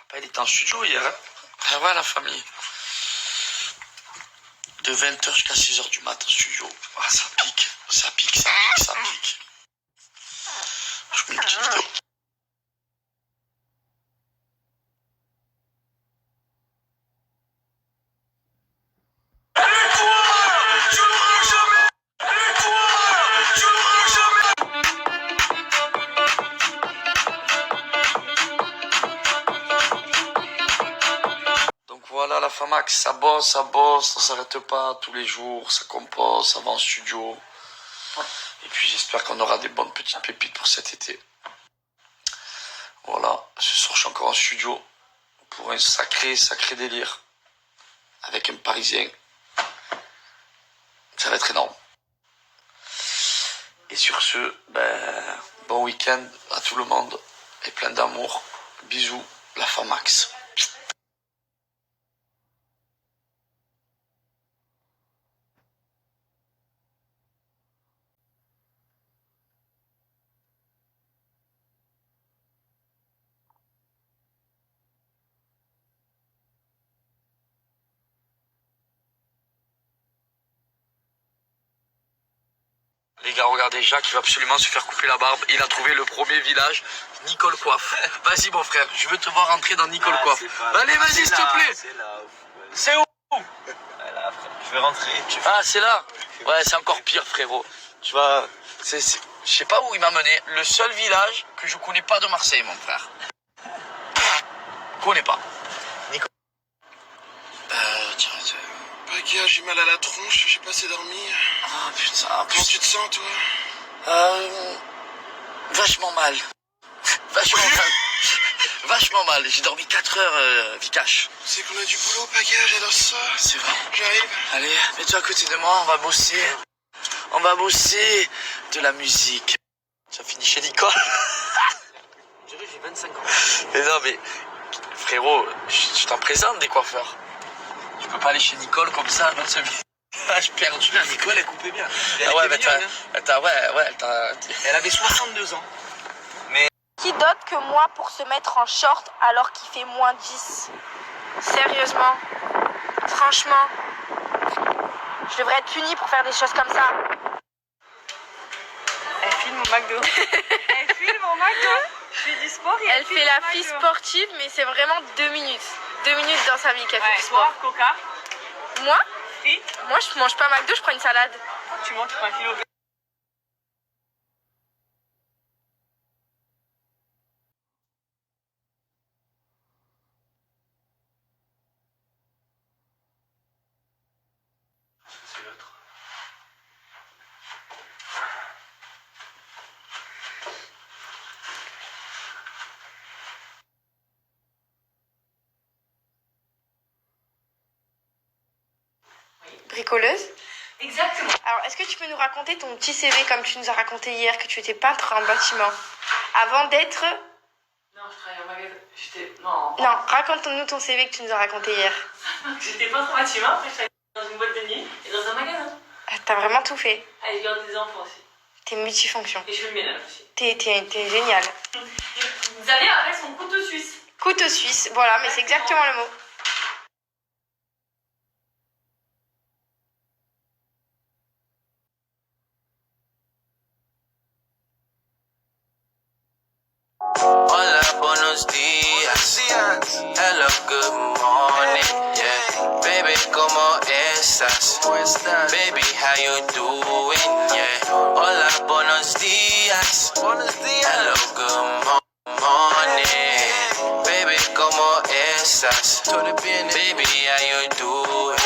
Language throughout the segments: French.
Papa, il était en studio hier. Hein. Ah ouais, la famille. De 20h jusqu'à 6h du matin en studio. Ah, ça pique, ça pique, ça pique, ça pique. Je mets une petite vidéo. Donc voilà, la Famax, ça bosse, ça s'arrête pas tous les jours, ça compose, ça va en studio. Et puis j'espère qu'on aura des bonnes petites pépites pour cet été. Voilà, ce soir je suis encore en studio pour un sacré délire avec un Parisien. Ça va être énorme. Et sur ce, bon week-end à tout le monde et plein d'amour. Bisous, la Famax. Les gars, regardez, Jacques, il va absolument se faire couper la barbe. Il a trouvé le premier village, Nicole Coiffe. Vas-y, mon frère, je veux te voir rentrer dans Nicole Coiffe. Allez, vas-y, s'il te plaît. C'est où? Voilà, je vais rentrer. Ah, c'est là. Ouais, c'est encore pire, frérot. Tu vois, je sais pas où il m'a mené. Le seul village que je connais pas de Marseille, mon frère. Je connais pas. Nico. Tiens, Gars, j'ai mal à la tronche, j'ai pas assez dormi. ah putain. Comment tu te sens, toi? Vachement mal. Vachement mal. Vachement mal. J'ai dormi 4 heures, Vikash. C'est qu'on a du boulot, Paga, j'adore ça. C'est vrai. J'arrive. Allez, mets-toi à côté de moi, on va bosser. On va bosser de la musique. Ça finit chez Nicole. J'ai 25 ans. Mais non, mais frérot, je t'en présente des coiffeurs. Tu peux pas aller chez Nicole comme ça, dans ce village perdu. Nicole, elle coupait bien. Ah ouais, mais Elle avait 62 ans. Qui d'autre que moi pour se mettre en short alors qu'il fait moins 10? Sérieusement? Franchement? Je devrais être punie pour faire des choses comme ça. Elle filme au McDo. Elle filme au McDo. Je fais du sport et Elle fait la fille sportive, mais c'est vraiment 2 minutes. 2 minutes dans sa vie qu'elle fait du sport. Toi, Coca, Moi? frites, Moi, je mange pas McDo, je prends une salade. tu manges un kilo. Bricoleuse? Exactement. Alors, est-ce que tu peux nous raconter ton petit CV comme tu nous as raconté hier que tu étais peintre en bâtiment? Avant d'être... Non, je travaillais en magasin. Non. Non, raconte-nous ton CV que tu nous as raconté hier. J'étais pas en bâtiment, après je travaillais dans une boîte de nuit et dans un magasin. Ah, t'as vraiment tout fait. Ah, je garde des enfants aussi. T'es multifonction. Et je fais le ménage aussi. T'es génial. Xavier avec son couteau suisse. Couteau suisse, voilà, mais c'est exactement le mot. Hola, buenos días. Hello, good morning. Yeah, baby, ¿cómo estás? Baby, how you doing? Yeah. Hola, buenos días. Hello, good morning. Baby, ¿cómo estás? Baby, how you doing?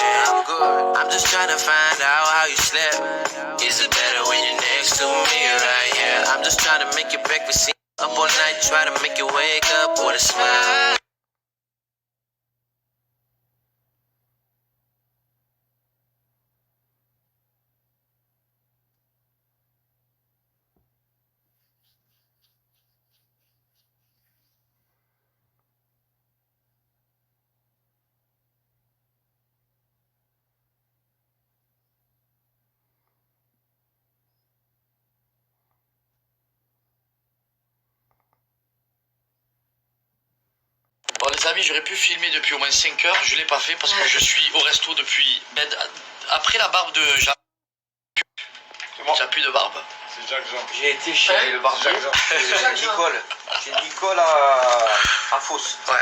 I'm just trying to find out how you slept. Is it better when you're next to me right here? I'm just trying to make your breakfast. Up all night, try to make you wake up with a smile. les amis, j'aurais pu filmer depuis au moins 5 heures. Je l'ai pas fait parce que je suis au resto depuis... après la barbe de Jacques. J'ai plus de barbe. C'est Jacques Jean. J'ai été chez le barbier. Nicole. Chez Nicole à Fos. Ouais.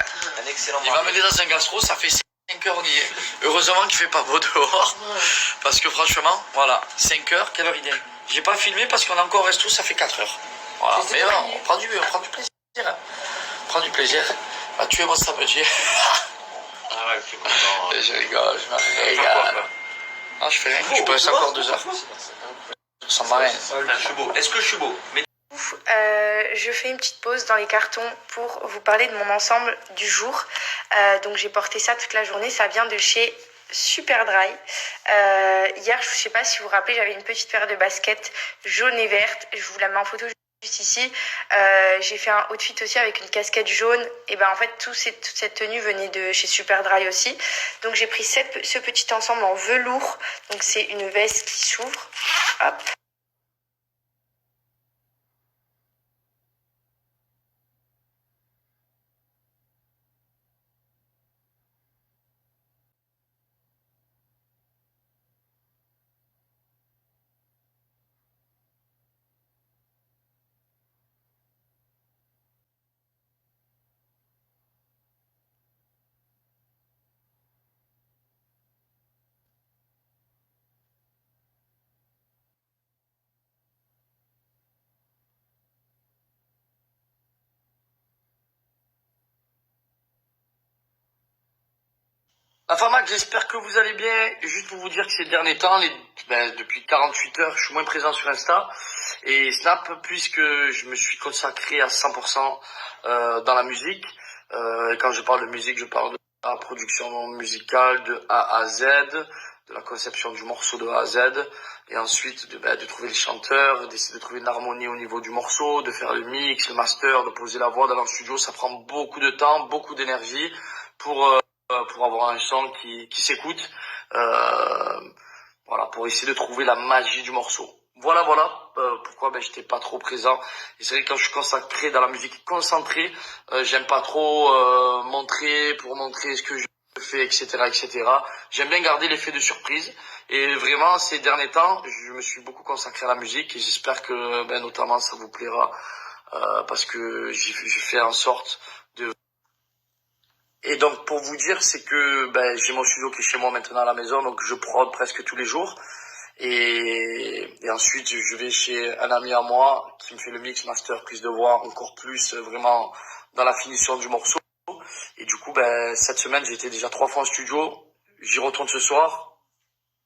Un excellent Il m'a barbier. amené dans un gastro, ça fait 5 heures on y est. Heureusement qu'il fait pas beau dehors. Parce que franchement, voilà, 5 heures, quelle heure il est? J'ai pas filmé parce qu'on est encore au resto, ça fait 4 heures. Voilà, mais non, on prend du plaisir. On prend du plaisir. Ah, tu es mon samedi. Ah ouais, je suis content. Je rigole, je me régale. Non, je fais rien, je peux rester encore 2 heures. Sans marrer. Je suis beau. Est-ce que je suis beau? Mais... Je fais une petite pause dans les cartons pour vous parler de mon ensemble du jour. Donc j'ai porté ça toute la journée, ça vient de chez Superdry. Hier, je ne sais pas si vous vous rappelez, j'avais une petite paire de baskets jaune et verte. Je vous la mets en photo juste ici. J'ai fait un outfit aussi avec une casquette jaune. Et ben en fait, toute cette tenue venait de chez Superdry aussi. Donc j'ai pris ce petit ensemble en velours. Donc c'est une veste qui s'ouvre. Hop. La famac, j'espère que vous allez bien. Juste pour vous dire que ces derniers temps, depuis 48 heures, je suis moins présent sur Insta et Snap puisque je me suis consacré à 100% dans la musique. Et quand je parle de musique, je parle de la production musicale de A à Z, de la conception du morceau de A à Z, et ensuite de trouver les chanteurs, d'essayer de trouver une harmonie au niveau du morceau, de faire le mix, le master, de poser la voix dans le studio. Ça prend beaucoup de temps, beaucoup d'énergie pour avoir un son qui s'écoute, voilà, pour essayer de trouver la magie du morceau. Voilà, pourquoi j'étais pas trop présent. Et c'est vrai que quand je suis consacré dans la musique concentrée, j'aime pas trop montrer ce que je fais, etc. J'aime bien garder l'effet de surprise. Et vraiment, ces derniers temps, je me suis beaucoup consacré à la musique et j'espère que notamment ça vous plaira parce que j'ai fait en sorte de... Et donc pour vous dire, c'est que j'ai mon studio qui est chez moi maintenant à la maison, donc je prod presque tous les jours. Et ensuite je vais chez un ami à moi qui me fait le mix, master, prise de voix, encore plus vraiment dans la finition du morceau. Et du coup cette semaine j'ai été déjà 3 fois en studio, j'y retourne ce soir,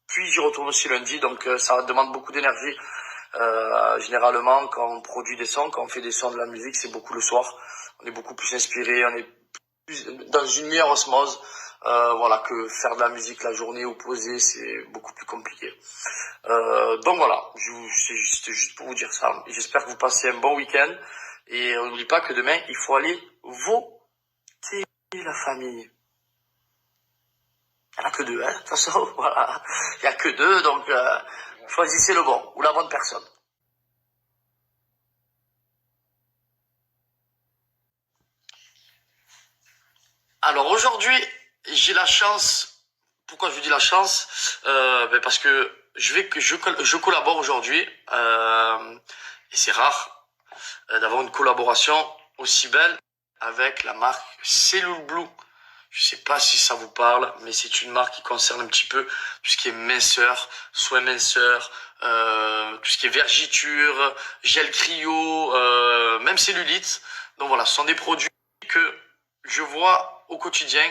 puis j'y retourne aussi lundi, donc ça demande beaucoup d'énergie. Généralement quand on produit des sons, quand on fait des sons de la musique, c'est beaucoup le soir, on est beaucoup plus inspiré, on est dans une meilleure osmose, voilà, que faire de la musique la journée ou poser, c'est beaucoup plus compliqué. Donc voilà, c'était juste pour vous dire ça. J'espère que vous passez un bon week-end et n'oubliez pas que demain il faut aller voter, la famille. Il n'y en a que 2, hein, de toute façon, voilà. Il n'y a que 2, donc choisissez le bon ou la bonne personne. Alors aujourd'hui, j'ai la chance. Pourquoi je vous dis la chance? Parce que je collabore aujourd'hui et c'est rare d'avoir une collaboration aussi belle avec la marque Cellule Blue. Je sais pas si ça vous parle, mais c'est une marque qui concerne un petit peu tout ce qui est minceur, soins minceur, tout ce qui est vergiture, gel cryo, même cellulite. Donc voilà, ce sont des produits que je vois au quotidien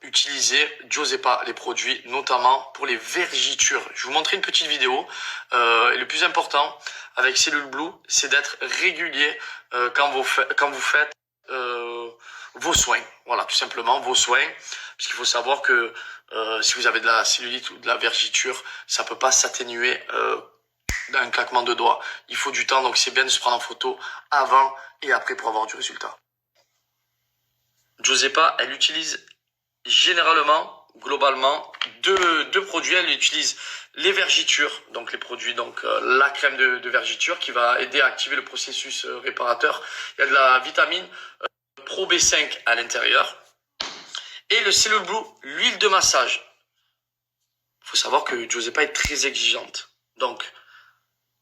utiliser Josepa, les produits, notamment pour les vergitures. Je vais vous montrer une petite vidéo. Et le plus important avec Cellule Blue, c'est d'être régulier quand vous faites vos soins. Voilà, tout simplement vos soins. Parce qu'il faut savoir que si vous avez de la cellulite ou de la vergiture, ça peut pas s'atténuer d'un claquement de doigts. Il faut du temps, donc c'est bien de se prendre en photo avant et après pour avoir du résultat. Josepa, elle utilise généralement, globalement, deux produits. Elle utilise les vergitures, donc les produits, donc la crème de vergiture qui va aider à activer le processus réparateur. Il y a de la vitamine Pro B5 à l'intérieur. Et le Cellular Blue, l'huile de massage. Il faut savoir que Josepa est très exigeante. Donc,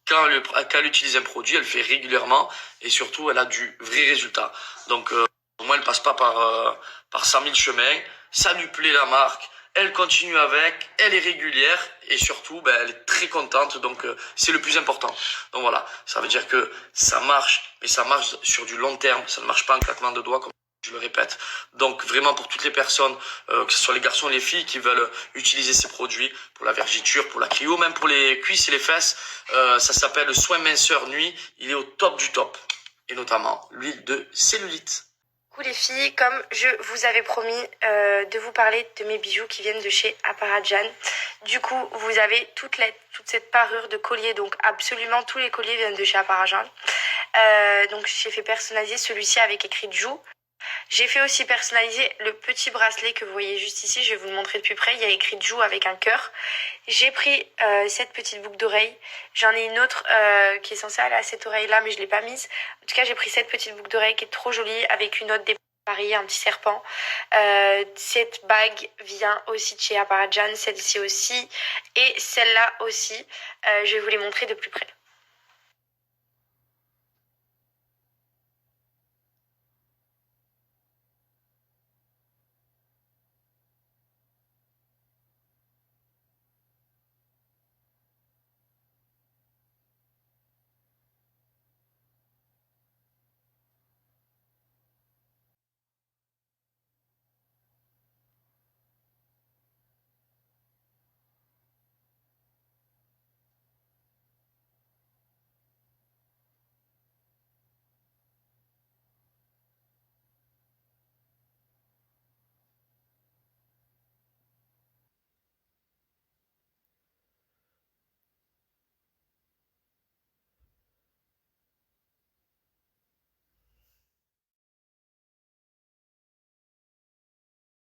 quand elle utilise un produit, elle le fait régulièrement et surtout, elle a du vrai résultat. Donc, au moins, elle passe pas par 100 000 chemins. Ça lui plaît la marque. Elle continue avec, elle est régulière et surtout, elle est très contente. Donc, c'est le plus important. Donc voilà, ça veut dire que ça marche, mais ça marche sur du long terme. Ça ne marche pas en claquement de doigts, comme je le répète. Donc vraiment pour toutes les personnes, que ce soit les garçons et les filles qui veulent utiliser ces produits pour la vergiture, pour la cryo, même pour les cuisses et les fesses, ça s'appelle le soin minceur nuit. Il est au top du top. Et notamment l'huile de cellulite. Coucou les filles, comme je vous avais promis de vous parler de mes bijoux qui viennent de chez Aparajan. Du coup, vous avez toute cette parure de colliers, donc absolument tous les colliers viennent de chez Aparajan. Donc j'ai fait personnaliser celui-ci avec écrit Jou. J'ai fait aussi personnaliser le petit bracelet que vous voyez juste ici, je vais vous le montrer de plus près, il y a écrit Jou avec un cœur. J'ai pris cette petite boucle d'oreille, j'en ai une autre qui est censée aller à cette oreille là mais je l'ai pas mise. En tout cas j'ai pris cette petite boucle d'oreille qui est trop jolie avec une autre dépareillée, un petit serpent. Cette bague vient aussi de chez Aparajan, celle-ci aussi et celle-là aussi, je vais vous les montrer de plus près.